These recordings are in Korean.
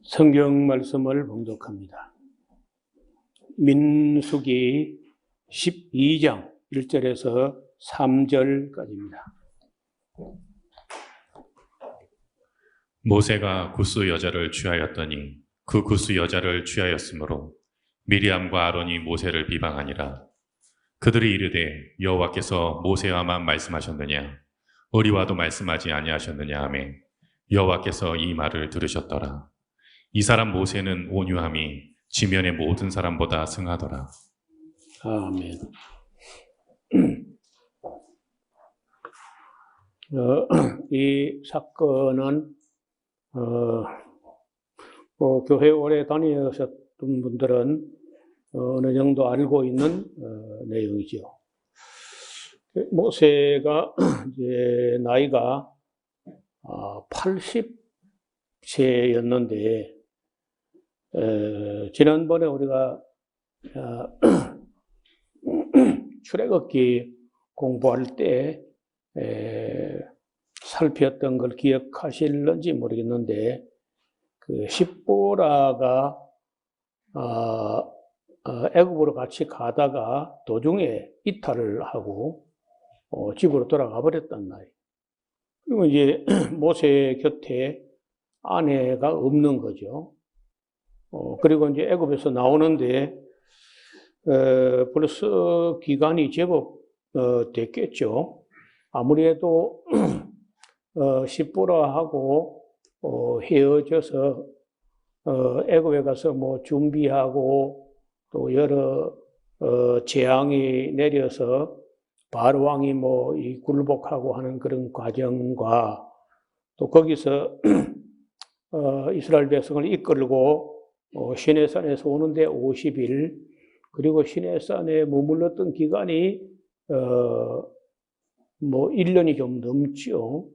성경 말씀을 봉독합니다. 민수기 12장 1절에서 3절까지입니다. 모세가 구스 여자를 취하였더니 그 구스 여자를 취하였으므로 미리암과 아론이 모세를 비방하니라. 그들이 이르되 여호와께서 모세와만 말씀하셨느냐 우리와도 말씀하지 아니하셨느냐 하매 여호와께서 이 말을 들으셨더라. 이 사람 모세는 온유함이 지면의 모든 사람보다 승하더라. 아멘. 이 사건은 교회 오래 다니셨던 분들은 어느 정도 알고 있는 내용이죠. 모세가 이제 나이가 80세였는데 지난번에 우리가 출애굽기 공부할 때 살폈던 걸 기억하실는지 모르겠는데 그 십보라가 애굽으로 같이 가다가 도중에 이탈을 하고 집으로 돌아가 버렸단 말이에요. 그리고 이제 모세 곁에 아내가 없는 거죠. 그리고 이제 애굽에서 나오는데 벌써 기간이 제법 됐겠죠. 아무래도 십보라하고 헤어져서 애굽에 가서 뭐 준비하고 또 여러 재앙이 내려서 바로 왕이 뭐 이 굴복하고 하는 그런 과정과 또 거기서 이스라엘 백성을 이끌고 시내산에서 오는데 50일 그리고 시내산에 머물렀던 기간이 뭐 1년이 좀 넘죠.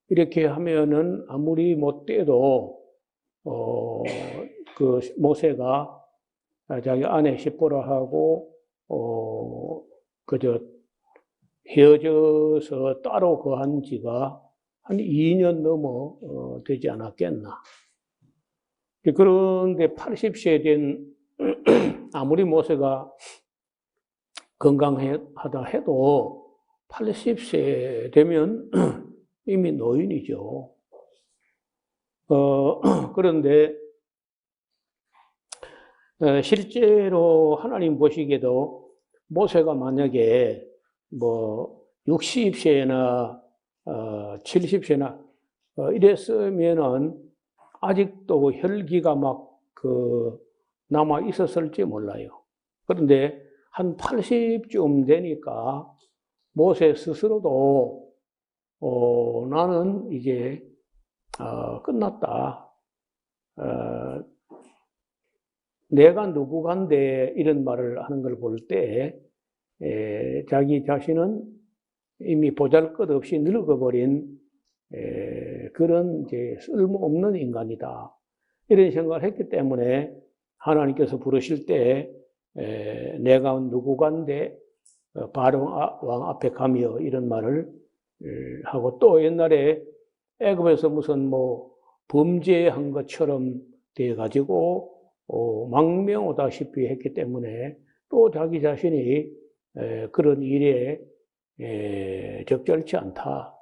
이렇게 하면은 아무리 못돼도 그 모세가 자기 아내 십보라하고 그저 헤어져서 따로 거한 지가 한 2년 넘어 되지 않았겠나. 그런데 80세 된 아무리 모세가 건강하다 해도 80세 되면 이미 노인이죠. 그런데 실제로 하나님 보시기에도 모세가 만약에 뭐 60세나 70세나 이랬으면은 아직도 혈기가 막 남아 있었을지 몰라요. 그런데 한 80쯤 되니까 모세 스스로도 나는 이제 끝났다. 내가 누구간데 이런 말을 하는 걸 볼 때 자기 자신은 이미 보잘것없이 늙어버린 그런 이제 쓸모없는 인간이다. 이런 생각을 했기 때문에 하나님께서 부르실 때 내가 누구간데 바로 왕 앞에 가며 이런 말을 하고 또 옛날에 애굽에서 무슨 뭐 범죄한 것처럼 돼 가지고 망명오다시피 했기 때문에 또 자기 자신이 그런 일에 적절치 않다.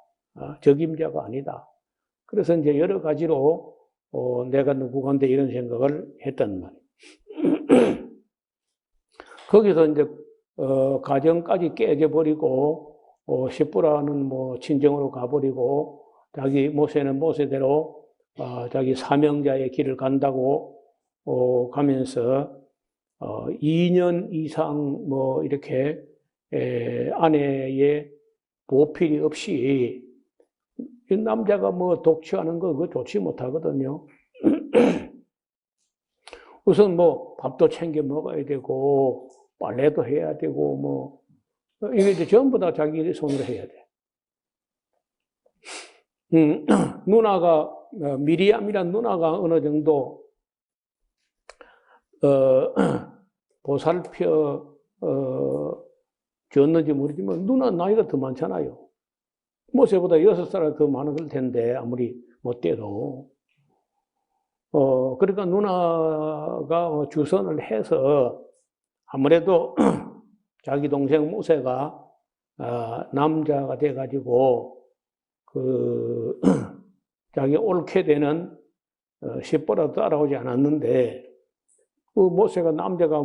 적임자가 아니다. 그래서 이제 여러 가지로 내가 누구간데 이런 생각을 했단 말이에요. 거기서 이제 가정까지 깨져버리고 십보라는 뭐 친정으로 가버리고 자기 모세는 모세대로 자기 사명자의 길을 간다고 가면서 2년 이상 뭐 이렇게 아내의 보필이 없이 남자가 뭐 독취하는 거 그거 좋지 못하거든요. 우선 뭐 밥도 챙겨 먹어야 되고 빨래도 해야 되고 뭐 이게 이제 전부 다 자기 손으로 해야 돼. 누나가 미리암이란 누나가 어느 정도 보살펴 줬는지 모르지만 누나 나이가 더 많잖아요. 모세보다 6살 더 많을 텐데 아무리 못돼도 그러니까 누나가 주선을 해서 아무래도 자기 동생 모세가 남자가 돼가지고 자기 옳게 되는 십보라도 따라오지 않았는데 그 모세가 남자가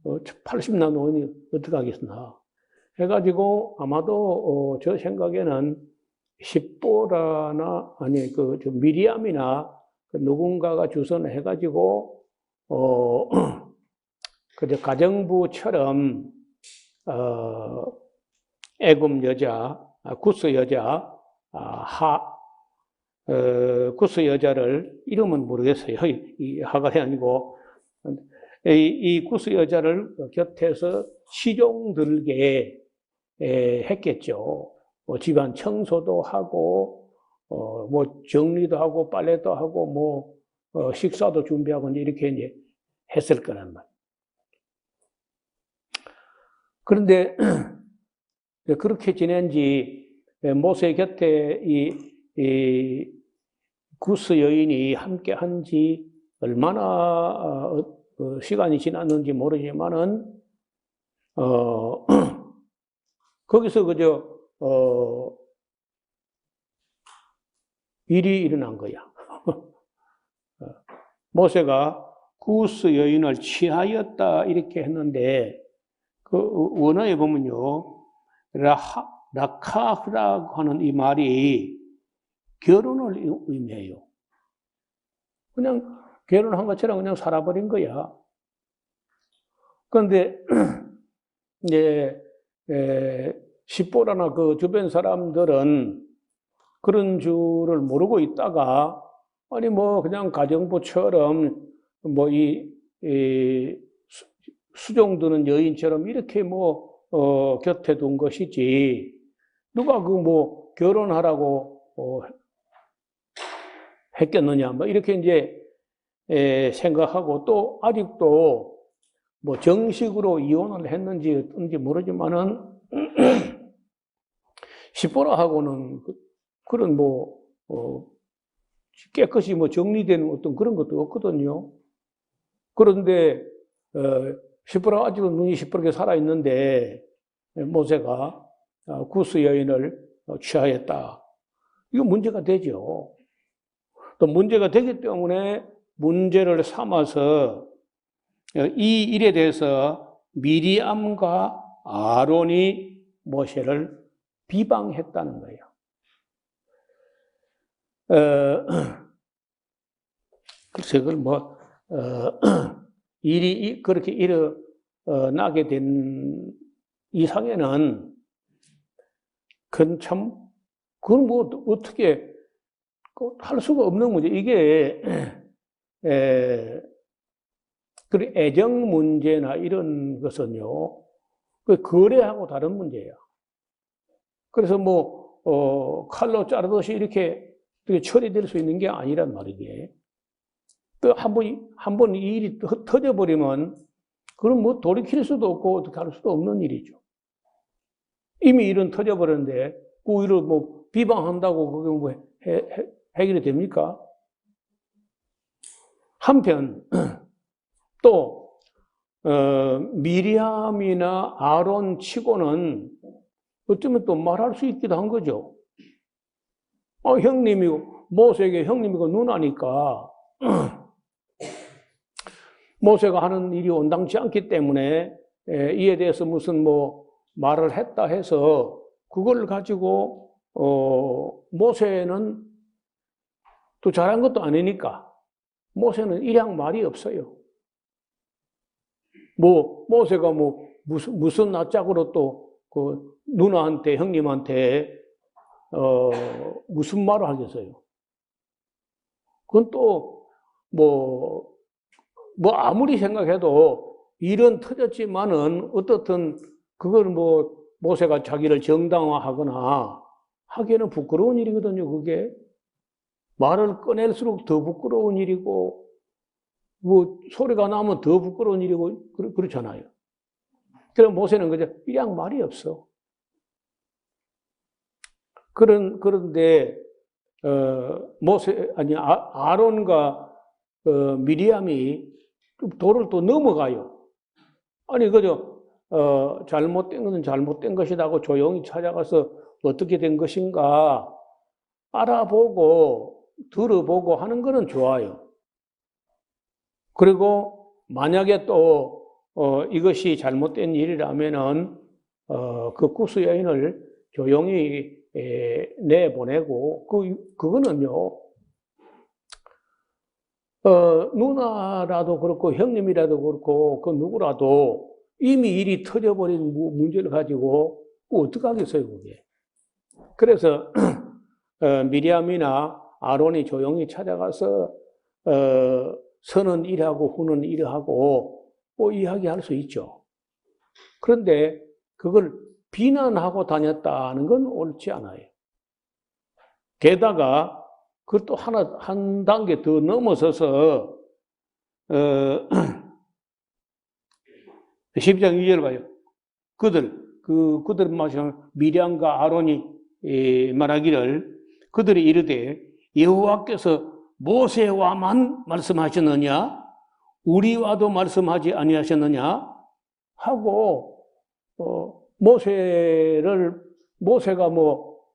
80나 노니 어떡하겠나 해가지고 아마도 저 생각에는 십보라나 아니 저 미리암이나 누군가가 주선을 해가지고 그저 가정부처럼 애굽 여자, 구스 여자, 구스 여자를 이름은 모르겠어요. 이 하갈이 아니고 이 구스 여자를 곁에서 시종 들게 했겠죠. 집안 청소도 하고 정리도 하고 빨래도 하고 식사도 준비하고 이렇게 이제 했을 거란 말. 그런데 그렇게 지낸 지 모세 곁에 이 구스 여인이 함께 한 지 얼마나 시간이 지났는지 모르지만은 거기서 그저 일이 일어난 거야. 모세가 구스 여인을 취하였다 이렇게 했는데 그 원어에 보면요 라카흐라고 하는 이 말이 결혼을 의미해요. 그냥 결혼한 것처럼 그냥 살아버린 거야. 그런데 이제 십보라나 그 주변 사람들은 그런 줄을 모르고 있다가 아니 그냥 가정부처럼 이 수종드는 여인처럼 이렇게 곁에 둔 것이지 누가 결혼하라고 했겠느냐 이렇게 이제 생각하고 또 아직도 정식으로 이혼을 했는지 어떤지 모르지만은 십보라하고는 그런 깨끗이 정리된 어떤 그런 것도 없거든요. 그런데 십보라가 아직은 눈이 시퍼렇게 살아있는데 모세가 구스 여인을 취하였다. 이거 문제가 되죠. 또 문제가 되기 때문에 문제를 삼아서 이 일에 대해서 미리암과 아론이 모세를 비방했다는 거예요. 글쎄, 그걸 일이 그렇게 일어나게 된 이상에는 그건 어떻게 할 수가 없는 문제. 이게 그 애정 문제나 이런 것은요, 그 거래하고 다른 문제예요. 그래서 칼로 자르듯이 이렇게 처리될 수 있는 게 아니란 말이지. 또 한 번 이 일이 터져버리면, 그럼 돌이킬 수도 없고 어떻게 할 수도 없는 일이죠. 이미 일은 터져버렸는데, 그 일을 비방한다고 그게 해결이 됩니까? 한편, 또, 미리암이나 아론 치고는 어쩌면 또 말할 수 있기도 한 거죠. 형님이고, 모세에게 형님이고 누나니까, 모세가 하는 일이 온당치 않기 때문에 이에 대해서 무슨 말을 했다 해서 그걸 가지고 모세는 또 잘한 것도 아니니까 모세는 일양 말이 없어요. 모세가 무슨 낯짝으로 또 그 누나한테 형님한테 무슨 말을 하겠어요. 그건 또 아무리 생각해도 일은 터졌지만은 어떻든 그걸 모세가 자기를 정당화하거나 하기에는 부끄러운 일이거든요. 그게 말을 꺼낼수록 더 부끄러운 일이고 소리가 나면 더 부끄러운 일이고 그렇잖아요. 그럼 모세는 그저 일양 말이 없어. 그런데 아론과 미리암이 도를 또 넘어가요. 아니, 그죠? 잘못된 것은 잘못된 것이다 하고 조용히 찾아가서 어떻게 된 것인가 알아보고 들어보고 하는 거는 좋아요. 그리고 만약에 또 이것이 잘못된 일이라면은 그 구스 여인을 조용히 내보내고 그거는요. 누나라도 그렇고 형님이라도 그렇고 그 누구라도 이미 일이 터져버린 문제를 가지고 어떡하겠어요, 그게. 그래서 미리암이나 아론이 조용히 찾아가서 선은 일하고 후는 일하고 이야기할 수 있죠. 그런데 그걸 비난하고 다녔다는 건 옳지 않아요. 게다가 그것도 한 단계 더 넘어서서 12장 2절 봐요. 그들 마시는 미리암과 아론이 말하기를 그들이 이르되 여호와께서 모세와만 말씀하셨느냐 우리와도 말씀하지 아니하셨느냐 하고 모세가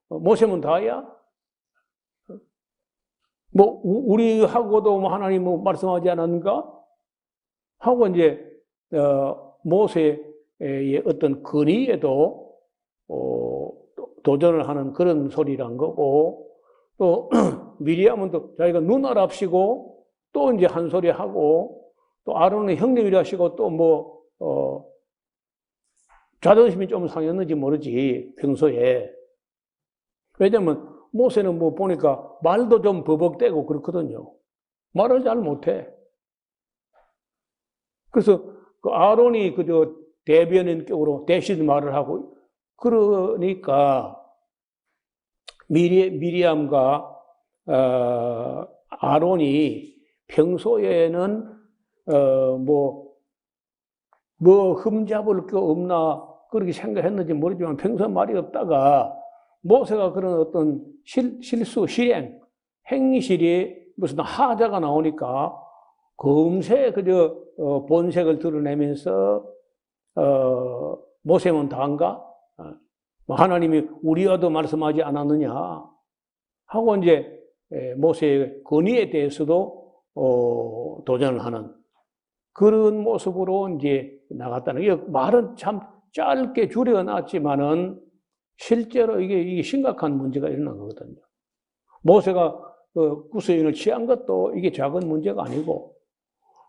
모세면 다야? 우리하고도 하나님 말씀하지 않았는가? 하고 이제 모세의 어떤 권위에도 도전을 하는 그런 소리란 거고, 또 미리암은 또 자기가 누나랍시고 또 이제 한 소리 하고, 또 아론의 형님이라시고 또 자존심이 좀 상했는지 모르지 평소에. 왜냐면 모세는 보니까 말도 좀 버벅대고 그렇거든요. 말을 잘 못해. 그래서 그 아론이 그저 대변인격으로 대신 말을 하고 그러니까 미리암과 아론이 평소에는 흠잡을 게 없나 그렇게 생각했는지 모르지만 평소에 말이 없다가 모세가 그런 어떤 실행, 행실이 무슨 하자가 나오니까 금세 그저 본색을 드러내면서 모세면 다인가? 하나님이 우리와도 말씀하지 않았느냐? 하고 이제 모세의 권위에 대해서도 도전을 하는 그런 모습으로 이제 나갔다는 게 말은 참 짧게 줄여놨지만은 실제로 이게 심각한 문제가 일어난 거거든요. 모세가 구스인을 취한 것도 이게 작은 문제가 아니고,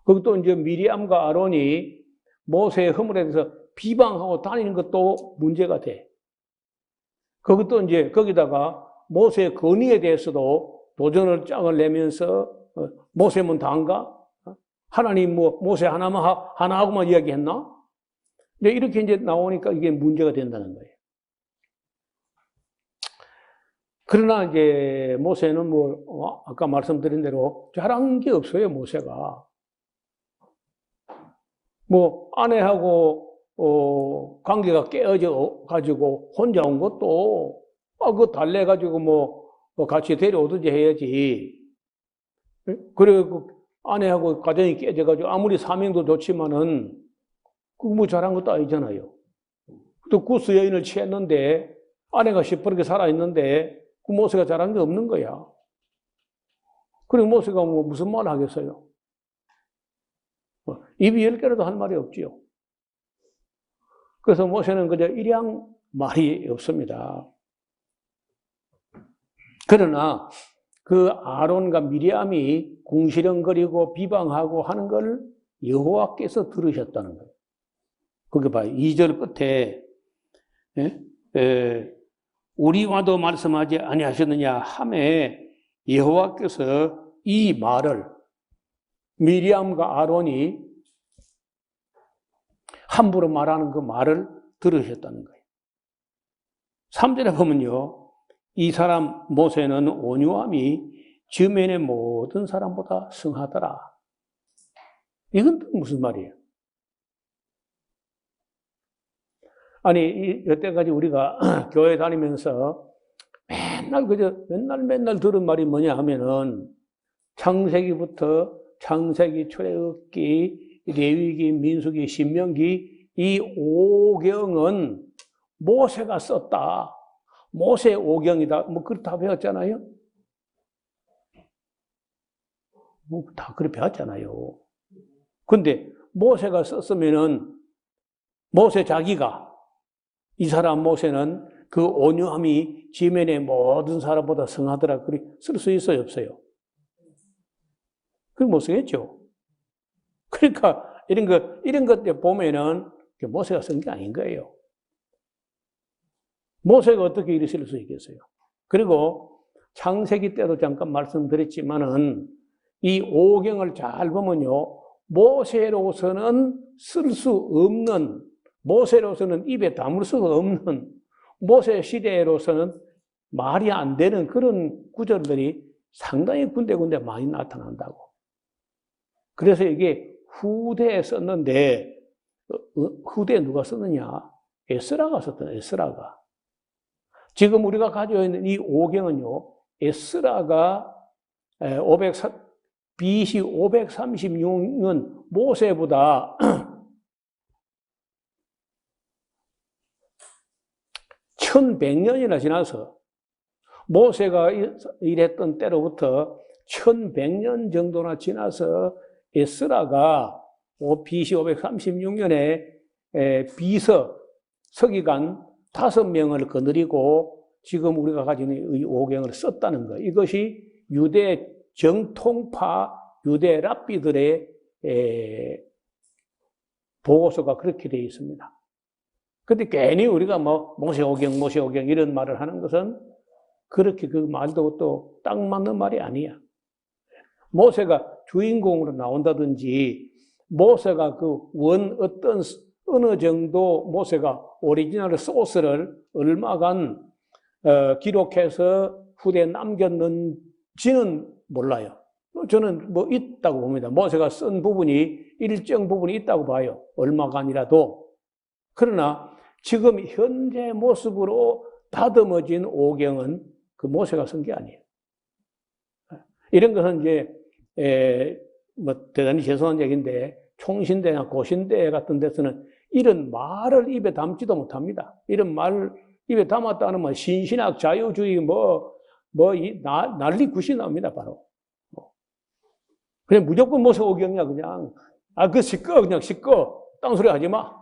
그것도 이제 미리암과 아론이 모세의 허물에 대해서 비방하고 다니는 것도 문제가 돼. 그것도 이제 거기다가 모세의 권위에 대해서도 도전을 짝을 내면서 모세면 다인가? 하나님 모세 하나하고만 이야기했나? 이렇게 이제 나오니까 이게 문제가 된다는 거예요. 그러나 이제 모세는 아까 말씀드린 대로 잘한 게 없어요, 모세가. 아내하고 관계가 깨어져 가지고 혼자 온 것도 그거 달래가지고 같이 데려오든지 해야지. 그리고 아내하고 가정이 깨져가지고 아무리 사명도 좋지만은 그거 잘한 것도 아니잖아요. 또 구스 여인을 취했는데 아내가 시퍼렇게 살아있는데 그 모세가 잘한 게 없는 거야. 그리고 모세가 무슨 말 하겠어요? 입이 10개라도 할 말이 없지요. 그래서 모세는 그저 일양 말이 없습니다. 그러나 그 아론과 미리암이 궁시렁거리고 비방하고 하는 걸 여호와께서 들으셨다는 거예요. 거기 봐요. 2절 끝에 우리와도 말씀하지 아니하셨느냐 하매 여호와께서 이 말을 미리암과 아론이 함부로 말하는 그 말을 들으셨다는 거예요. 3절에 보면요. 이 사람 모세는 온유함이 지면의 모든 사람보다 승하더라. 이건 무슨 말이에요? 아니, 여태까지 우리가 교회 다니면서 맨날 들은 말이 뭐냐 하면은 창세기부터 창세기, 출애굽기, 레위기, 민수기, 신명기 이 5경은 모세가 썼다. 모세의 5경이다. 뭐 그렇다 배웠잖아요. 뭐 다 그렇게 배웠잖아요. 근데 모세가 썼으면은 모세 자기가 이 사람 모세는 그 온유함이 지면의 모든 사람보다 성하더라. 그리 쓸 수 있어요, 없어요? 그걸 못 쓰겠죠. 그러니까 이런 것들 보면은 모세가 쓴 게 아닌 거예요. 모세가 어떻게 이리 쓸 수 있겠어요? 그리고 창세기 때도 잠깐 말씀드렸지만은 이 5경을 잘 보면요. 모세로서는 쓸 수 없는, 모세로서는 입에 담을 수가 없는, 모세 시대로서는 말이 안 되는 그런 구절들이 상당히 군데군데 많이 나타난다고. 그래서 이게 후대에 썼는데, 후대에 누가 썼느냐? 에스라가 썼던 에스라가. 지금 우리가 가지고 있는 이 5경은요, 에스라가 BC 536년 모세보다 1100년이나 지나서 모세가 일했던 때로부터 1100년 정도나 지나서 에스라가 BC 536년에 서기관 5명을 거느리고 지금 우리가 가지고 있는 이 5경을 썼다는 거. 이것이 유대 정통파 유대 랍비들의 보고서가 그렇게 되어 있습니다. 근데 괜히 우리가 뭐 모세오경 이런 말을 하는 것은 그렇게 그 말도 또 딱 맞는 말이 아니야. 모세가 주인공으로 나온다든지 모세가 어느 정도 모세가 오리지널 소스를 얼마간 기록해서 후대에 남겼는지는 몰라요. 저는 뭐 있다고 봅니다. 모세가 쓴 부분이 일정 부분이 있다고 봐요. 얼마간이라도. 그러나 지금 현재 모습으로 다듬어진 5경은 그 모세가 쓴 게 아니에요. 이런 것은 이제 뭐 대단히 죄송한 얘기인데 총신대나 고신대 같은 데서는 이런 말을 입에 담지도 못합니다. 이런 말을 입에 담았다는 말 신신학 자유주의 난리 굿이 나옵니다, 바로. 그냥 무조건 모세오경이야, 그냥. 그거 시꺼. 딴 소리 하지 마.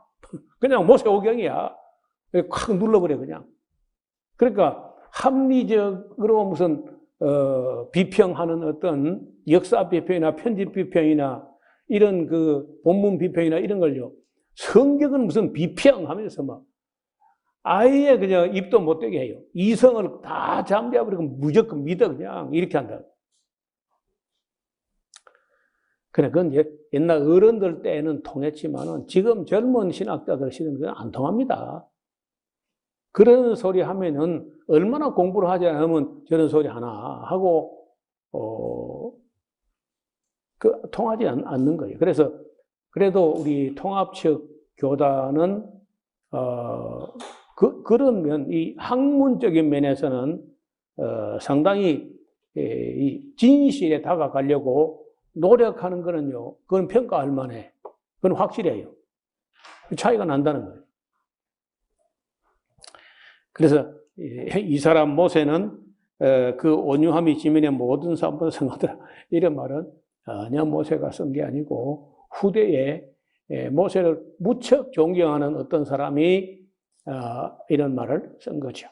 그냥 모세오경이야. 콱 눌러버려, 그냥. 그러니까, 합리적으로 무슨, 비평하는 어떤 역사 비평이나 편집 비평이나 이런 본문 비평이나 이런 걸요. 성경은 무슨 비평하면서 아예 그냥 입도 못 대게 해요. 이성을 다 잠재워버리고 무조건 믿어, 그냥. 이렇게 한다. 그래, 그건 이제 옛날 어른들 때는 통했지만은 지금 젊은 신학자들 시대는 그건 안 통합니다. 그런 소리 하면은 얼마나 공부를 하지 않으면 저런 소리 하나 하고, 통하지 않는 거예요. 그래서, 그래도 우리 통합 측 교단은, 그런 면, 이 학문적인 면에서는, 상당히, 이 진실에 다가가려고 노력하는 거는요, 그건 평가할 만해. 그건 확실해요. 차이가 난다는 거예요. 그래서 이 사람 모세는 그 온유함이 지면의 모든 사람보다 성하더라. 이런 말은 전혀 모세가 쓴 게 아니고 후대에 모세를 무척 존경하는 어떤 사람이 이런 말을 쓴 거죠.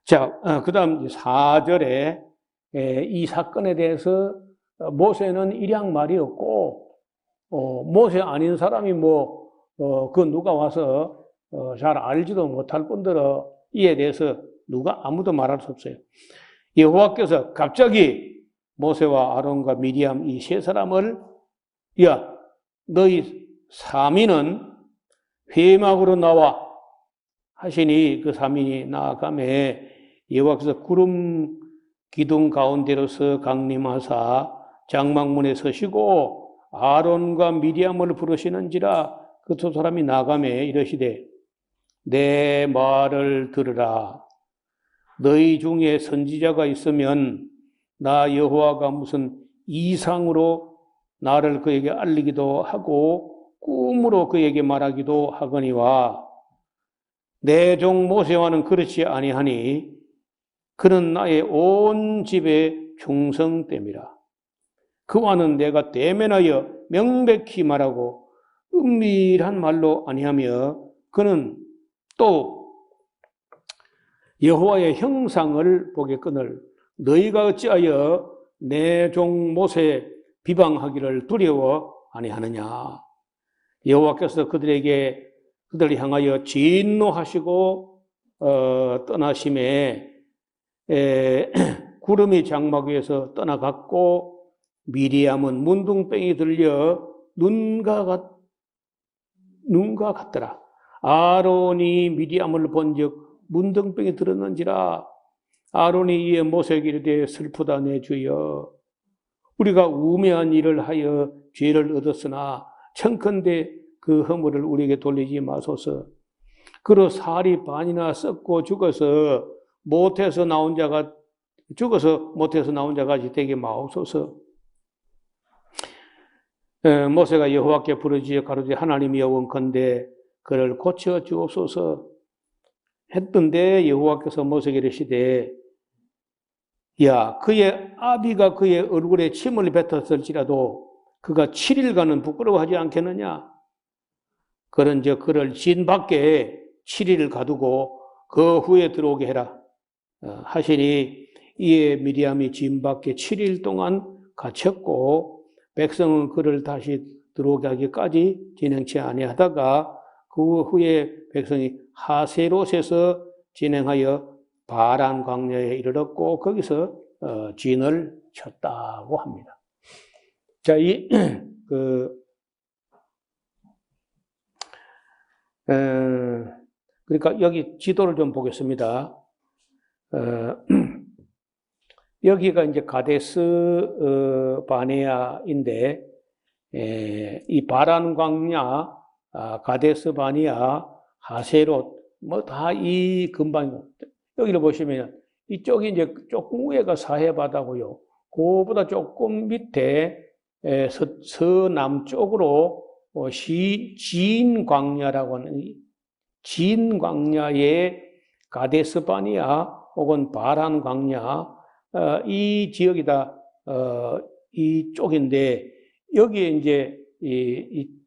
자, 그 다음 4절에 이 사건에 대해서 모세는 일양 말이 없고, 모세 아닌 사람이 그 누가 와서 잘 알지도 못할 뿐더러 이에 대해서 누가 아무도 말할 수 없어요. 여호와께서 갑자기 모세와 아론과 미리암 이 세 사람을 야, 너희 3인은 회막으로 나와 하시니 그 3인이 나아가매 여호와께서 구름 기둥 가운데로서 강림하사 장막문에 서시고 아론과 미리암을 부르시는지라 그 두 사람이 나아가매 이러시되 내 말을 들으라. 너희 중에 선지자가 있으면 나 여호와가 무슨 이상으로 나를 그에게 알리기도 하고 꿈으로 그에게 말하기도 하거니와 내 종 모세와는 그렇지 아니하니 그는 나의 온 집에 충성됨이라. 그와는 내가 대면하여 명백히 말하고 은밀한 말로 아니하며 그는 또 여호와의 형상을 보겠거늘 너희가 어찌하여 내 종 모세 비방하기를 두려워 아니하느냐. 여호와께서 그들을 향하여 진노하시고 떠나심에 구름이 장막 위에서 떠나갔고 미리암은 문둥병이 들려 눈과 같더라. 아론이 미리암을 본즉 문둥병이 들었는지라. 아론이 이에 모세에게 이르되 슬프다 내 주여 우리가 우매한 일을 하여 죄를 얻었으나 청컨대 그 허물을 우리에게 돌리지 마소서. 그로 살이 반이나 썩고 죽어서 못해서 나온 자가 되게 마옵소서. 모세가 여호와께 부르짖어 가로되 하나님이여 원컨대 그를 고쳐 주옵소서 했던데 여호와께서 모세에게 이르시되 야 그의 아비가 그의 얼굴에 침을 뱉었을지라도 그가 7일간은 부끄러워하지 않겠느냐. 그런즉 그를 진 밖에 7일을 가두고 그 후에 들어오게 해라 하시니 이에 미리암이 진 밖에 7일 동안 갇혔고 백성은 그를 다시 들어오게 하기까지 진행치 아니하다가 그 후에 백성이 하세롯에서 진행하여 바란 광야에 이르렀고 거기서 진을 쳤다고 합니다. 자, 그러니까 여기 지도를 좀 보겠습니다. 여기가 이제 가데스 바네아인데 이 바란 광야, 가데스 바네아, 하세롯 뭐 다 이 근방 여기를 보시면 이쪽이 이제 조금 위에가 사해바다고요. 그보다 조금 밑에 서남쪽으로 진 광야라고 하는 진 광야의 가데스 바네아 혹은 바란 광야 이 지역이 다 이쪽인데 여기에 이제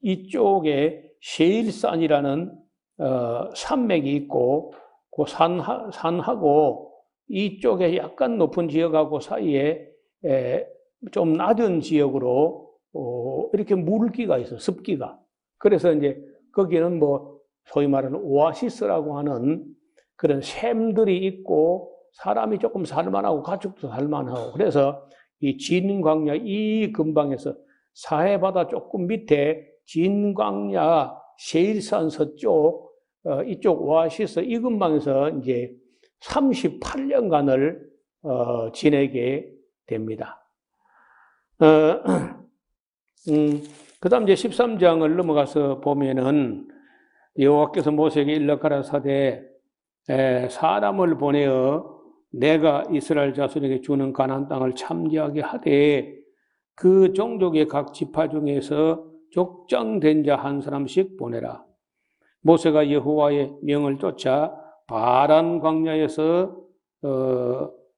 이쪽에 셰일산이라는 산맥이 있고 그 산하고 이쪽에 약간 높은 지역하고 사이에 좀 낮은 지역으로 이렇게 물기가 있어, 습기가. 그래서 이제 거기는 뭐 소위 말하는 오아시스라고 하는 그런 샘들이 있고 사람이 조금 살만하고 가축도 살만하고 그래서 이 진광야 이 근방에서 사해바다 조금 밑에 진광야 셰일산 서쪽 이쪽 오아시스 이 근방에서 이제 38년간을 지내게 됩니다. 그 다음 이제 13장을 넘어가서 보면은 여호와께서 모세에게 일러 가라사대 사람을 보내어 내가 이스라엘 자손에게 주는 가나안 땅을 참지하게 하되 그 종족의 각 지파 중에서 족장된 자 한 사람씩 보내라. 모세가 여호와의 명을 쫓아 바란 광야에서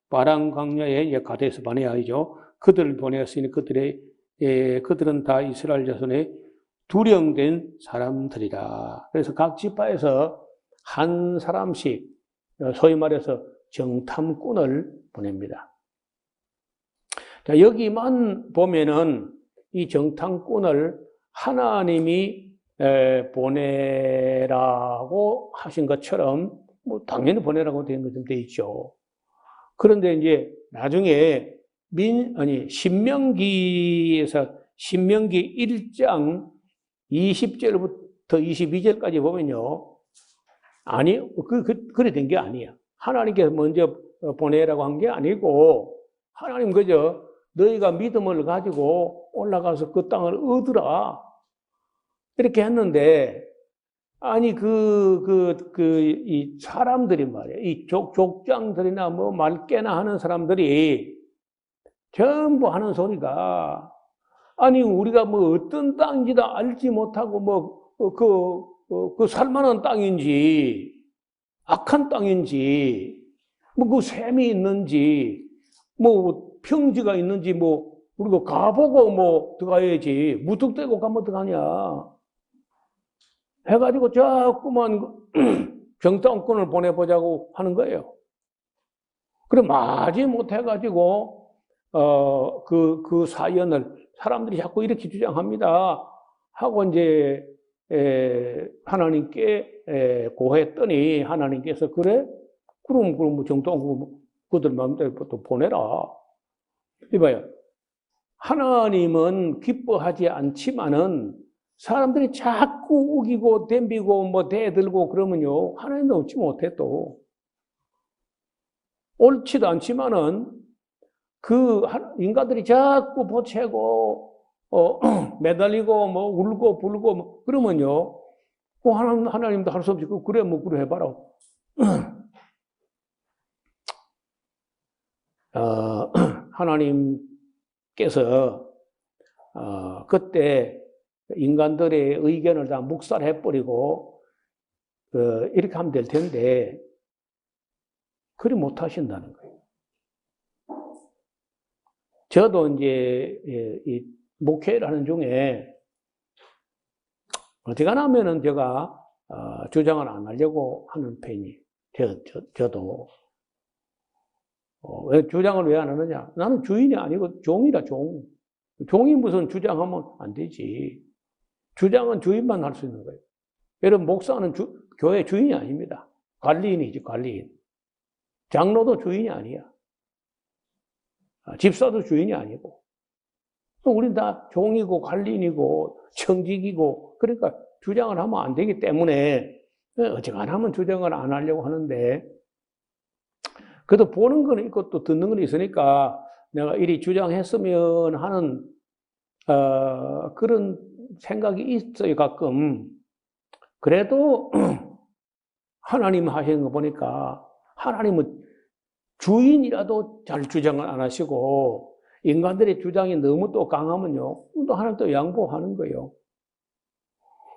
바란 광야의 가데스 바네아이죠. 그들을 보내었으니 그들은 다 이스라엘 자손의 두령된 사람들이라. 그래서 각 지파에서 한 사람씩 소위 말해서 정탐꾼을 보냅니다. 자, 여기만 보면은 이 정탐꾼을 하나님이 보내라고 하신 것처럼 뭐 당연히 보내라고 된 것처럼 돼 있죠. 그런데 이제 나중에 신명기에서 신명기 1장 20절부터 22절까지 보면요. 아니, 그래 된 게 아니야. 하나님께서 먼저 보내라고 한 게 아니고, 하나님 그저 너희가 믿음을 가지고 올라가서 그 땅을 얻으라. 이렇게 했는데, 아니, 이 사람들이 말이야. 이 족장들이나 뭐 말깨나 하는 사람들이 전부 하는 소리가, 아니, 우리가 뭐 어떤 땅인지도 알지 못하고, 그 살만한 땅인지, 악한 땅인지, 뭐 그 샘이 있는지, 뭐 평지가 있는지, 뭐, 우리가 가보고 뭐 들어가야지. 무턱대고 가면 어떡하냐. 해가지고 자꾸만 정당권을 보내보자고 하는 거예요. 그래, 마지 못해가지고, 그 사연을 사람들이 자꾸 이렇게 주장합니다. 하고 이제, 하나님께 고했더니 하나님께서 그래? 그럼 뭐 정당권 그들 마음대로 또 보내라. 이봐요. 하나님은 기뻐하지 않지만은 사람들이 자꾸 우기고 덤비고 뭐 대들고 그러면요. 하나님도 얻지 못해 또. 옳지도 않지만은 그 인간들이 자꾸 보채고 매달리고 뭐 울고 불고 뭐 그러면요. 하나님도 할 수 없이 그래 뭐 그래 해봐라. 하나님께서 그때 인간들의 의견을 다 묵살해버리고 이렇게 하면 될 텐데 그리 못하신다는 거예요. 저도 이제 이 목회를 하는 중에 어지간하면은 제가 주장을 안 하려고 하는 편이에요. 저도. 왜 주장을 왜 안 하느냐? 나는 주인이 아니고 종이라 종. 종이 무슨 주장하면 안 되지. 주장은 주인만 할 수 있는 거예요. 여러분, 목사는 교회 주인이 아닙니다. 관리인이지, 관리인. 장로도 주인이 아니야. 집사도 주인이 아니고. 우린 다 종이고, 관리인이고, 청직이고, 그러니까 주장을 하면 안 되기 때문에, 어지간하면 주장을 안 하려고 하는데, 그래도 보는 건 있고 또 듣는 건 있으니까 내가 이리 주장했으면 하는, 그런 생각이 있어요, 가끔. 그래도 하나님 하시는 거 보니까 하나님은 주인이라도 잘 주장을 안 하시고 인간들의 주장이 너무 또 강하면요. 또 하나님 또 양보하는 거예요.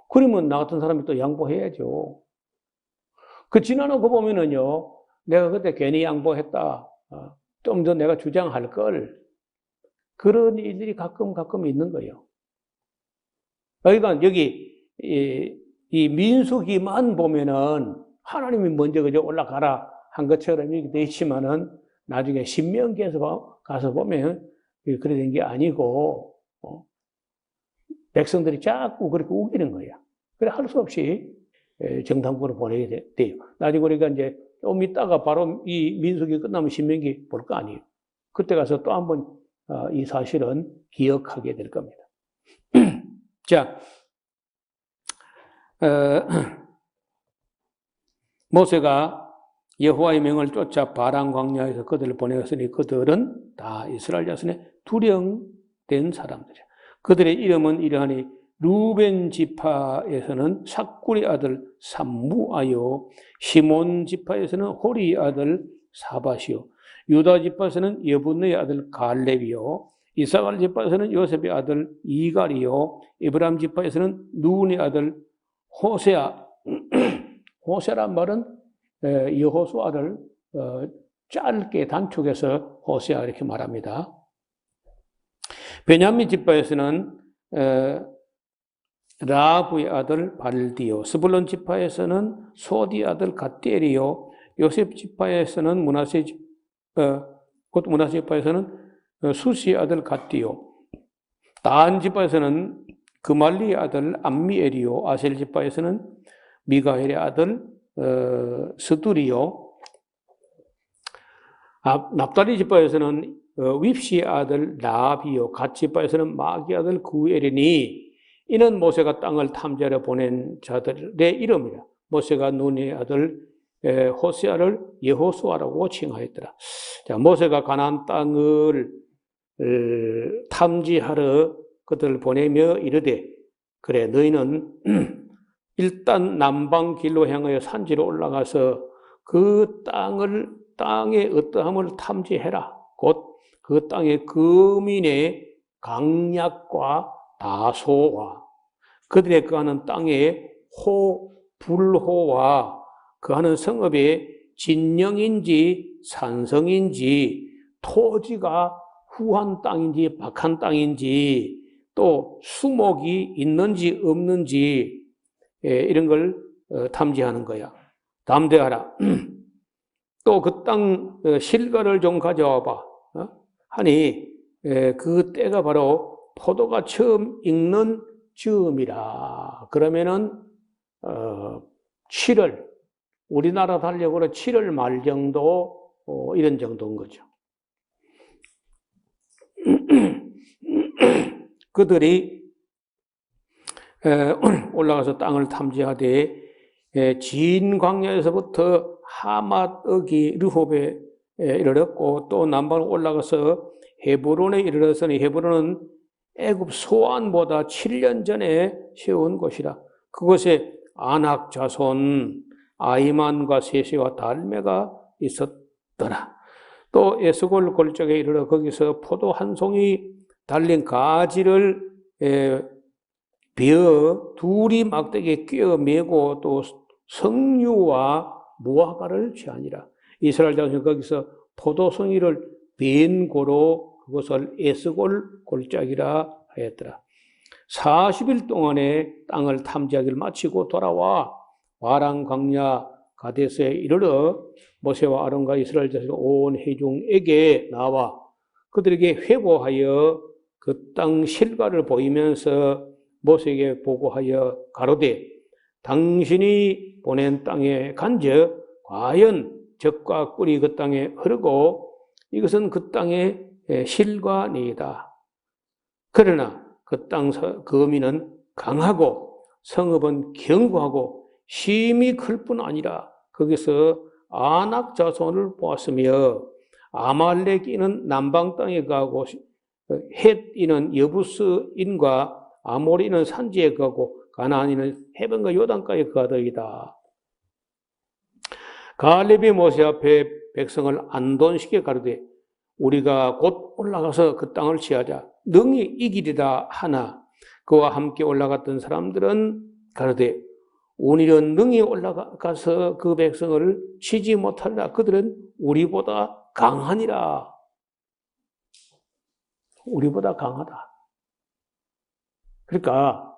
그러면 나 같은 사람이 또 양보해야죠. 그 지나놓고 보면은요. 내가 그때 괜히 양보했다. 좀 더 내가 주장할 걸. 그런 일들이 가끔 있는 거예요. 그러니까 여기 이 민수기만 보면은 하나님이 먼저 그저 올라가라 한 것처럼 이렇게 돼 있지만은 나중에 신명기에서 가서 보면 그래 된 게 아니고 백성들이 자꾸 그렇게 우기는 거야. 그래 할 수 없이 정탐꾼을 보내게 돼요. 나중에 우리가 이제 좀 있다가 바로 이 민수기 끝나면 신명기 볼 거 아니에요. 그때 가서 또 한번 이 사실은 기억하게 될 겁니다. 자, 모세가 여호와의 명을 쫓아 바란 광야에서 그들을 보내었으니 그들은 다 이스라엘 자손의 두령된 사람들이야. 그들의 이름은 이러하니 루벤 지파에서는 삭구리 아들 삼무아요, 시몬 지파에서는 호리 아들 사바시요, 유다 지파에서는 여분의 아들 갈렙이요, 이사갈 지파에서는 요셉의 아들 이갈이요, 에브라임 지파에서는 누운의 아들 호세아. 호세란 말은 여호수아를 짧게 단축해서 호세아 이렇게 말합니다. 베냐민 지파에서는 라합의 아들 발디요, 스불론 지파에서는 소디 아들 갓디엘이요, 요셉 지파에서는 문하세 지파에서는 수시 아들 갓디요, 단 지파에서는 그말리의 아들 암미엘이요, 아셀 지파에서는 미가엘의 아들 스두리요, 납달리 지파에서는 윕시의 아들 라합이요, 갓 지파에서는 마기 아들 구엘이니 이는 모세가 땅을 탐지하러 보낸 자들의 이름이라. 모세가 눈의 아들 호세아를 여호수아라고 칭하였더라. 자, 모세가 가나안 땅을 탐지하러 그들을 보내며 이르되, 그래 너희는 일단 남방 길로 향하여 산지로 올라가서 그 땅의 어떠함을 탐지해라. 곧 그 땅의 거민의 강약과 다소와 그들의 그하는 땅의 불호와 그하는 성읍의 진영인지 산성인지 토지가 후한 땅인지 박한 땅인지 또 수목이 있는지 없는지 이런 걸 탐지하는 거야. 담대하라. 또 그 땅 실과를 좀 가져와 봐. 하니 그 때가 바로 포도가 처음 익는 즈음이라. 그러면은 7월 우리나라 달력으로 7월 말 정도 이런 정도인 거죠. 그들이 올라가서 땅을 탐지하되 진 광야에서부터 하맛억이 르홉에 이르렀고 또 남방으로 올라가서 헤브론에 이르렀으니 헤브론은 애굽 소안보다 7년 전에 세운 곳이라. 그곳에 아낙 자손 아이만과 세세와 달메가 있었더라. 또 에스골 골짜기에 이르러 거기서 포도 한 송이 달린 가지를 베어 둘이 막대기에 끼어 메고 또 석류와 무화과를 취하니라. 이스라엘 자손이 거기서 포도송이를 벤 고로 그것을 에스골 골짜기라 하였더라. 40일 동안에 땅을 탐지하기를 마치고 돌아와 와랑 광야 가데스에 이르러 모세와 아론과 이스라엘 자손 온 회중에게 나와 그들에게 회고하여 그 땅 실과를 보이면서 모세에게 보고하여 가로되 당신이 보낸 땅에 간즉 과연 젖과 꿀이 그 땅에 흐르고 이것은 그 땅의 실과니이다. 그러나 그 땅 거민은 강하고 성읍은 견고하고 심히 클 뿐 아니라 거기서 아낙 자손을 보았으며 아말렉인은 남방 땅에 가고 헷인은 여부스인과 아모리는 산지에 가고 가나안인은 해변과 요단가에 가더이다. 갈렙이 모세 앞에 백성을 안돈시켜 가르되 우리가 곧 올라가서 그 땅을 취하자 능히 이기리라 하나 그와 함께 올라갔던 사람들은 가르되 오늘은 능히 올라가서 그 백성을 치지 못하리라. 그들은 우리보다 강하니라. 우리보다 강하다. 그러니까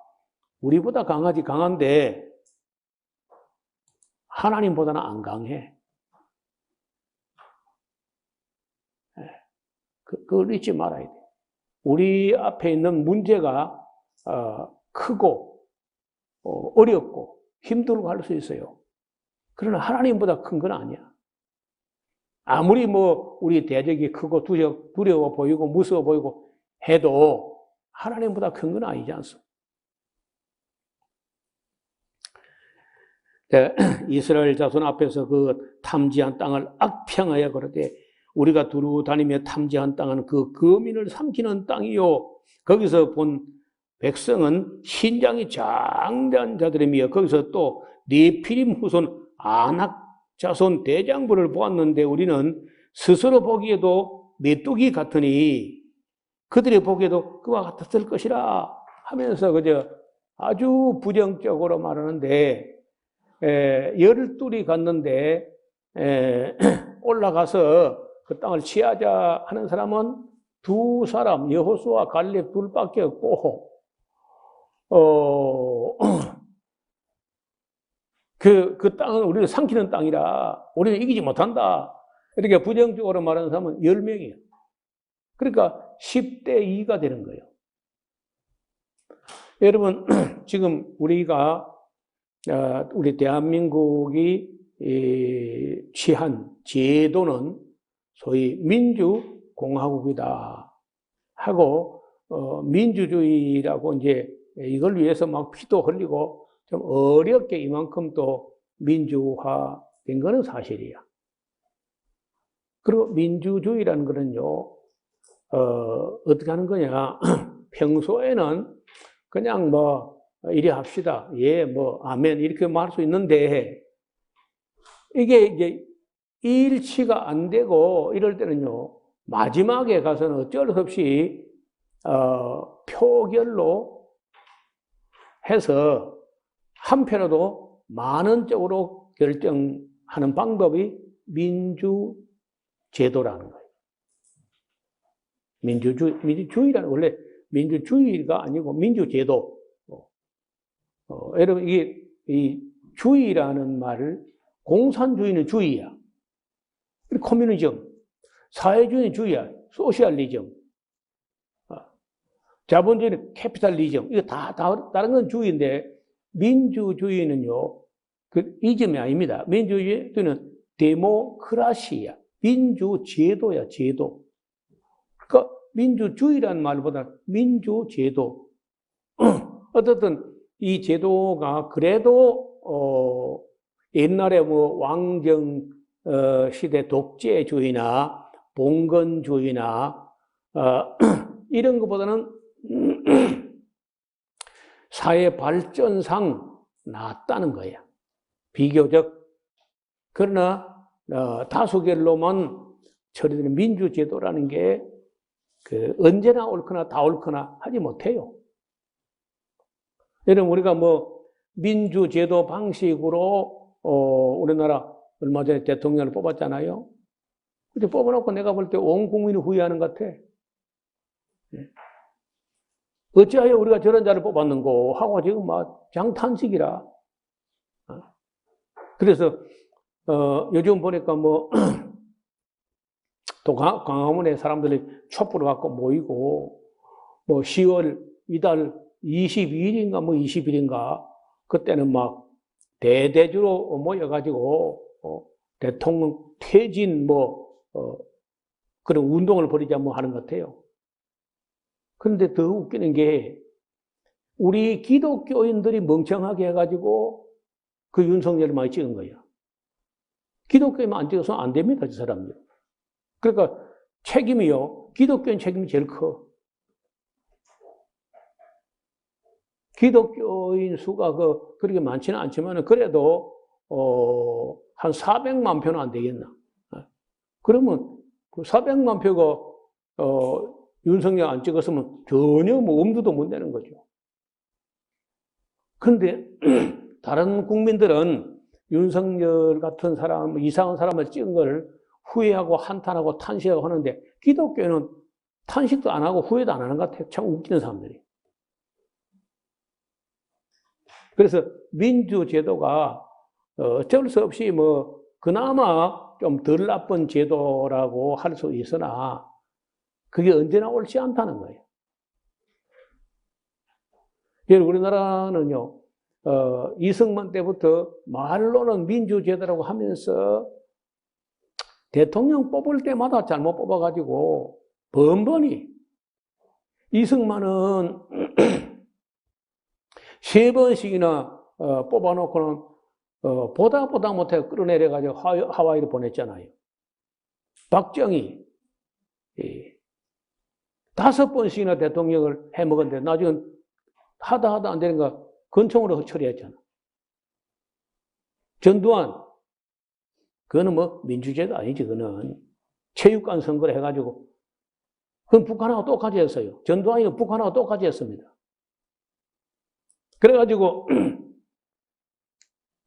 우리보다 강한데 하나님보다는 안 강해. 그걸 잊지 말아야 돼. 우리 앞에 있는 문제가 크고 어렵고 힘들고 할 수 있어요. 그러나 하나님보다 큰 건 아니야. 아무리 우리 대적이 크고 두려워 보이고 무서워 보이고 해도 하나님보다 큰 건 아니지 않습니까? 이스라엘 자손 앞에서 그 탐지한 땅을 악평하여 그러되 우리가 두루 다니며 탐지한 땅은 그 거민을 삼키는 땅이요 거기서 본 백성은 신장이 장대한 자들이며 거기서 또 네피림 후손 아낙 자손 대장부를 보았는데 우리는 스스로 보기에도 메뚜기 같으니 그들이 보기에도 그와 같았을 것이라 하면서 그저 아주 부정적으로 말하는데 12이 갔는데 올라가서 그 땅을 취하자 하는 사람은 두 사람 여호수아 갈렙 둘밖에 없고 그 땅은 우리를 삼키는 땅이라 우리는 이기지 못한다. 이렇게 부정적으로 말하는 사람은 10명이에요. 그러니까 10대 2가 되는 거예요. 여러분, 지금 우리 대한민국이 취한 제도는 소위 민주공화국이다 하고, 민주주의라고 이제 이걸 위해서 막 피도 흘리고 좀 어렵게 이만큼 또 민주화된 거는 사실이야. 그리고 민주주의라는 거는요, 어떻게 하는 거냐. 평소에는 그냥 이리 합시다. 예, 아멘. 이렇게 말할 수 있는데, 이게 이제 일치가 안 되고 이럴 때는요, 마지막에 가서는 어쩔 수 없이 표결로 해서 한편으로도 많은 쪽으로 결정하는 방법이 민주제도라는 거예요. 민주주의라는 원래 민주주의가 아니고 민주제도. 여러분 이 주의라는 말을 공산주의는 주의야. 커뮤니즘, 사회주의는 주의야. 소셜리즘. 자본주의는 캐피탈리즘. 이거 다 다른 건 주의인데 민주주의는요. 그 이점이 아닙니다. 민주주의는 데모크라시야. 민주제도야, 제도. 그러니까 민주주의라는 말보다 민주제도. 어쨌든 이 제도가 그래도 옛날에 뭐 왕정 시대 독재주의나 봉건주의나 이런 것보다는 사회 발전상 낫다는 거야. 비교적. 그러나 다수결로만 처리되는 민주제도라는 게 언제나 옳거나 다 옳거나 하지 못해요. 여러분 우리가 뭐 민주제도 방식으로 우리나라 얼마 전에 대통령을 뽑았잖아요. 근데 뽑아놓고 내가 볼 때 온 국민이 후회하는 것 같아. 어찌하여 우리가 저런 자를 뽑았는고 하고 지금 막 장탄식이라. 그래서 요즘 보니까 뭐 또 광화문에 사람들이 촛불을 갖고 모이고 뭐 10월 이달 22일인가 뭐 20일인가 그때는 막 대대주로 모여가지고 대통령 퇴진 그런 운동을 벌이자 뭐 하는 것 같아요. 그런데 더 웃기는 게 우리 기독교인들이 멍청하게 해가지고 그 윤석열을 많이 찍은 거예요. 기독교인만 안 찍어서 안 됩니다, 저 사람들. 그러니까 책임이요. 기독교인 책임이 제일 커. 기독교인 수가 그렇게 많지는 않지만 그래도 한 400만 표는 안 되겠나. 그러면 그 400만 표가 윤석열 안 찍었으면 전혀 뭐 엄두도 못 내는 거죠. 그런데 다른 국민들은 윤석열 같은 사람, 이상한 사람을 찍은 걸 후회하고 한탄하고 탄식하고 하는데 기독교는 탄식도 안 하고 후회도 안 하는 것 같아요. 참 웃기는 사람들이. 그래서 민주제도가 어쩔 수 없이 뭐 그나마 좀 덜 나쁜 제도라고 할 수 있으나 그게 언제나 옳지 않다는 거예요. 우리나라는요, 이승만 때부터 말로는 민주제도라고 하면서 대통령 뽑을 때마다 잘못 뽑아가지고 번번이 이승만은 3번씩이나 뽑아놓고는 보다 못해 끌어내려가지고 하와이를 보냈잖아요. 박정희 5번씩이나 대통령을 해먹었는데 나중에 하다 안 되는가 권총으로 처리했잖아. 전두환 그거는 뭐 민주제도 아니지. 그거는 체육관 선거를 해가지고 그건 북한하고 똑같이 했어요. 전두환이는 북한하고 똑같이 했습니다. 그래가지고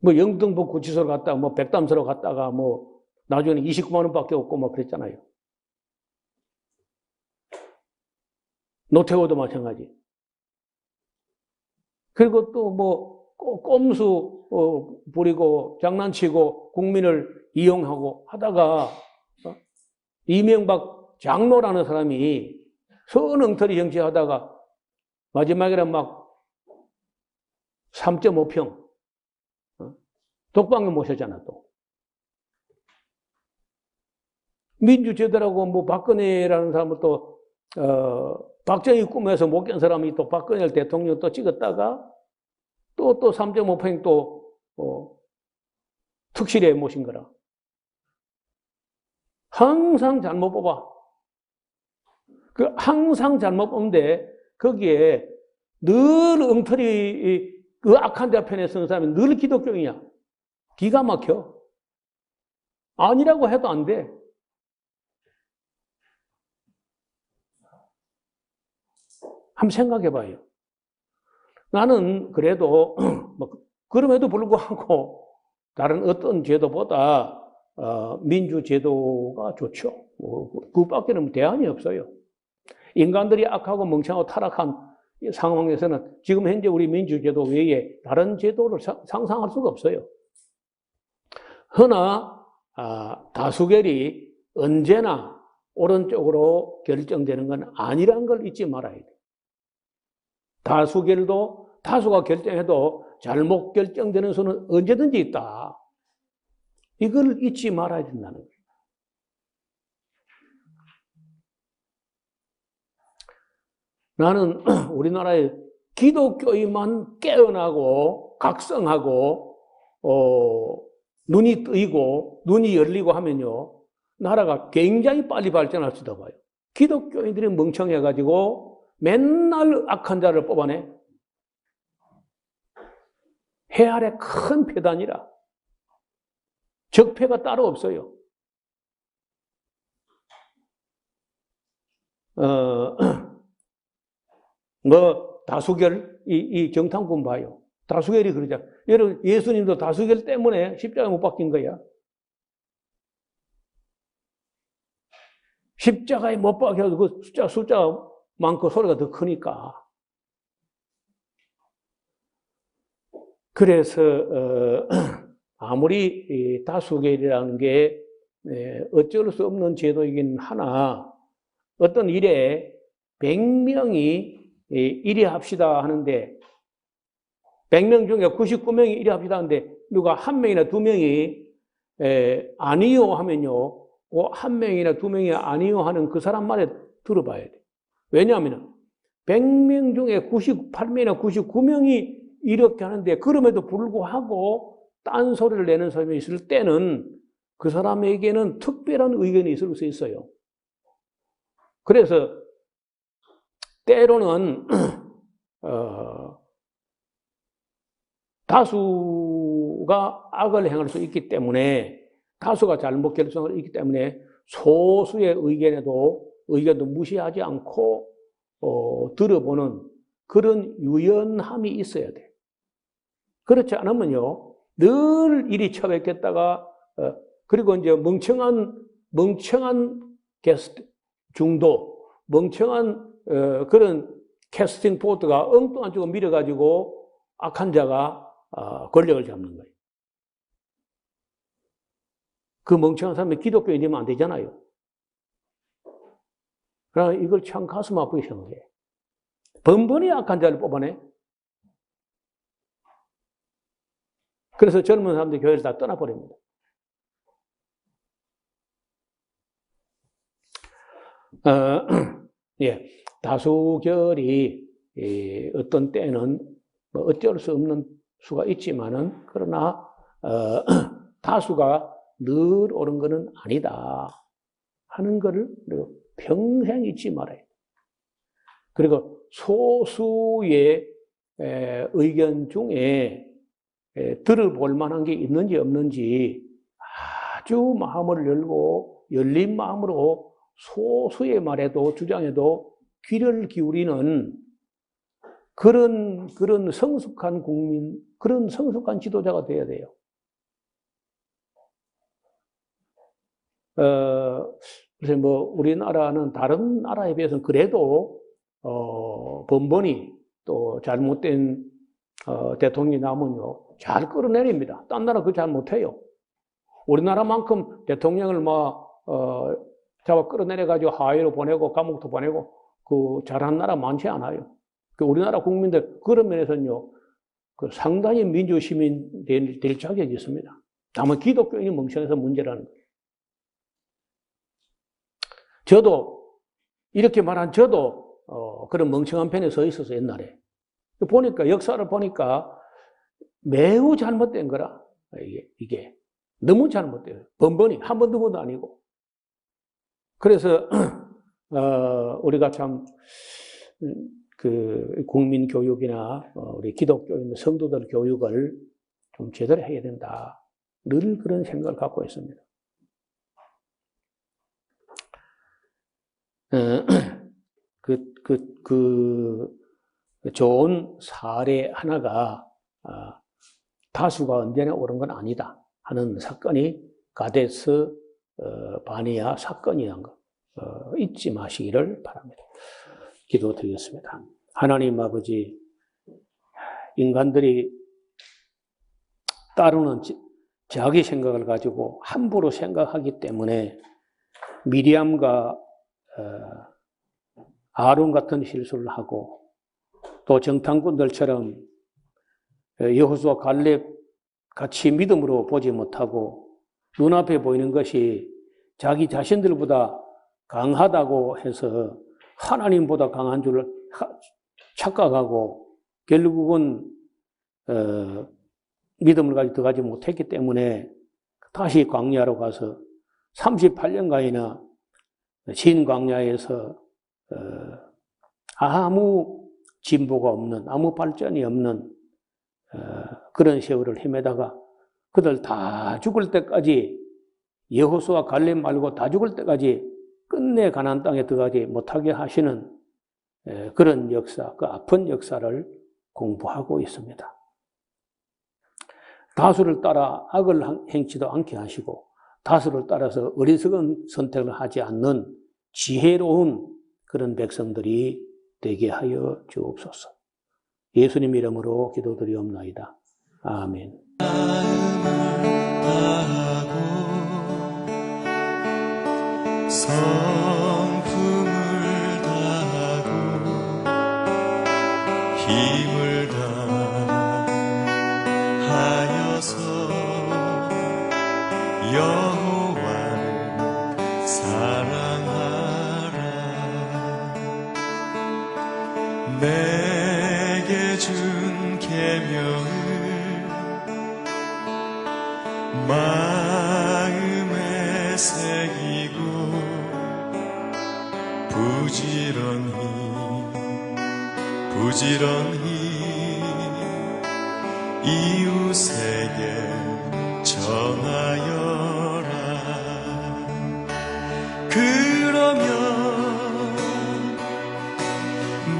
뭐 영등포 구치소로 갔다가 뭐 백담서로 갔다가 뭐 나중에는 29만 원밖에 없고 뭐 그랬잖아요. 노태우도 마찬가지. 그리고 또 뭐 꼼수 부리고 장난치고 국민을 이용하고 하다가 이명박 장로라는 사람이 선엉터리 정치하다가 마지막에는 막 3.5평 독방에 모셨잖아. 또 민주제도라고 뭐 박근혜라는 사람을 또 박정희 꿈에서 못 깬 사람이 또 박근혜 대통령 또 찍었다가 또 3.5평 또 특실에 모신 거라. 항상 잘못 뽑아. 항상 잘못 뽑는데 거기에 늘 엉터리 그 악한 대편에 서는 사람이 늘 기독교인이야. 기가 막혀. 아니라고 해도 안 돼. 한번 생각해 봐요. 나는 그래도 뭐 그럼에도 불구하고 다른 어떤 제도보다 민주제도가 좋죠. 그밖에는 대안이 없어요. 인간들이 악하고 멍청하고 타락한 상황에서는 지금 현재 우리 민주제도 외에 다른 제도를 상상할 수가 없어요. 허나 다수결이 언제나 오른쪽으로 결정되는 건 아니란 걸 잊지 말아야 돼요. 다수결도 다수가 결정해도 잘못 결정되는 수는 언제든지 있다. 이걸 잊지 말아야 된다는 거예요. 나는 우리나라의 기독교인만 깨어나고 각성하고 눈이 뜨이고 눈이 열리고 하면요, 나라가 굉장히 빨리 발전할 수 있다고 봐요. 기독교인들이 멍청해가지고 맨날 악한 자를 뽑아내. 해 아래 큰 폐단이라 적폐가 따로 없어요. 뭐 다수결 이 정탐꾼 봐요. 다수결이 그러자. 여러분 예수님도 다수결 때문에 십자가에 못 박힌 거야. 십자가에 못 박혀서 그 숫자가 많고 소리가 더 크니까. 그래서 아무리 다수결이라는 게 어쩔 수 없는 제도이긴 하나, 어떤 일에 100명이 1위 합시다 하는데 100명 중에 99명이 1위 합시다 하는데 누가 한 명이나 두 명이 아니요 하면요, 한 명이나 두 명이 아니요 하는 그 사람 말에 들어봐야 돼. 왜냐하면 100명 중에 98명이나 99명이 이렇게 하는데 그럼에도 불구하고 딴소리를 내는 사람이 있을 때는 그 사람에게는 특별한 의견이 있을 수 있어요. 그래서 때로는 다수가 악을 행할 수 있기 때문에, 다수가 잘못 결정을 있기 때문에 소수의 의견도 무시하지 않고 들어보는 그런 유연함이 있어야 돼. 그렇지 않으면요, 늘 이리 처박혔다가 그리고 이제 멍청한 게스트 중도, 멍청한 그런 캐스팅 보트가 엉뚱한 쪽으로 밀어가지고 악한 자가 권력을 잡는 거예요. 그 멍청한 사람이 기독교인이 되면 안 되잖아요. 그러나 이걸 참 가슴 아프게 생각해. 번번이 악한 자를 뽑아내. 그래서 젊은 사람들이 교회를 다 떠나버립니다. 예, 다수결이 어떤 때는 뭐 어쩔 수 없는 수가 있지만은, 그러나 다수가 늘 옳은 것은 아니다 하는 것을 평생 잊지 말아야 돼요. 그리고 소수의 의견 중에 들어볼 만한 게 있는지 없는지 아주 마음을 열고 열린 마음으로 소수의 말에도 주장에도 귀를 기울이는 그런 성숙한 국민, 그런 성숙한 지도자가 돼야 돼요. 그래서 뭐 우리나라는 다른 나라에 비해서는 그래도 번번이 또 잘못된 대통령이 나오면요, 잘 끌어내립니다. 딴 나라 그거 잘 못해요. 우리나라만큼 대통령을 잡아 끌어내려가지고 하와이로 보내고 감옥도 보내고 그 잘한 나라 많지 않아요. 우리나라 국민들 그런 면에서는요, 상당히 민주시민 될 자격이 있습니다. 다만 기독교인이 멍청해서 문제라는 거예요. 저도 이렇게 말한 저도 그런 멍청한 편에 서 있어서 옛날에 보니까, 역사를 보니까 매우 잘못된 거라. 이게 너무 잘못돼요. 번번이 한 번 두 번도 아니고. 그래서 우리가 참 그 국민 교육이나 우리 기독교인 성도들 교육을 좀 제대로 해야 된다. 늘 그런 생각을 갖고 있습니다. 그 좋은 사례 하나가 다수가 언제나 옳은 건 아니다 하는 사건이 가데스 바네아 사건이란 거 잊지 마시기를 바랍니다. 기도드리겠습니다. 하나님 아버지, 인간들이 따르는 자기 생각을 가지고 함부로 생각하기 때문에 미리암과 아론 같은 실수를 하고 또 정탐꾼들처럼 여호수아 갈렙 같이 믿음으로 보지 못하고 눈앞에 보이는 것이 자기 자신들보다 강하다고 해서 하나님보다 강한 줄 착각하고 결국은 믿음을 가지고 들어가지 못했기 때문에 다시 광야로 가서 38년간이나 진 광야에서 아무 진보가 없는, 아무 발전이 없는 그런 세월을 헤매다가 그들 다 죽을 때까지, 여호수아 갈렙 말고 다 죽을 때까지 끝내 가나안 땅에 들어가지 못하게 하시는 그런 역사, 그 아픈 역사를 공부하고 있습니다. 다수를 따라 악을 행치도 않게 하시고 다수를 따라서 어리석은 선택을 하지 않는 지혜로운 그런 백성들이 되게 하여 주옵소서. 예수님 이름으로 기도드리옵나이다. 아멘. 성품을 다하고 힘을 다하여서 여호와를 사랑하라. 내게 준 계명을 마음에 새기고 부지런히 이웃에게 전하여라. 그러면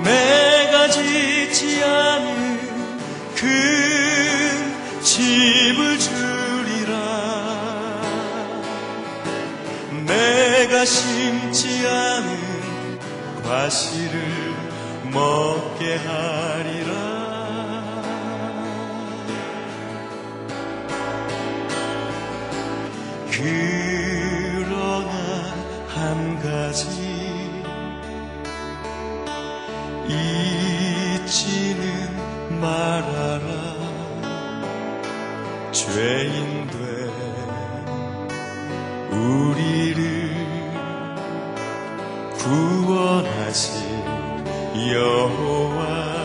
내가 짓지 않은 큰 집을 주리라. 내가 심지 않은 과실을 먹게 하리라. 그러나 한 가지 잊지는 말아라. 죄인 된 우리를 구원하신 여호와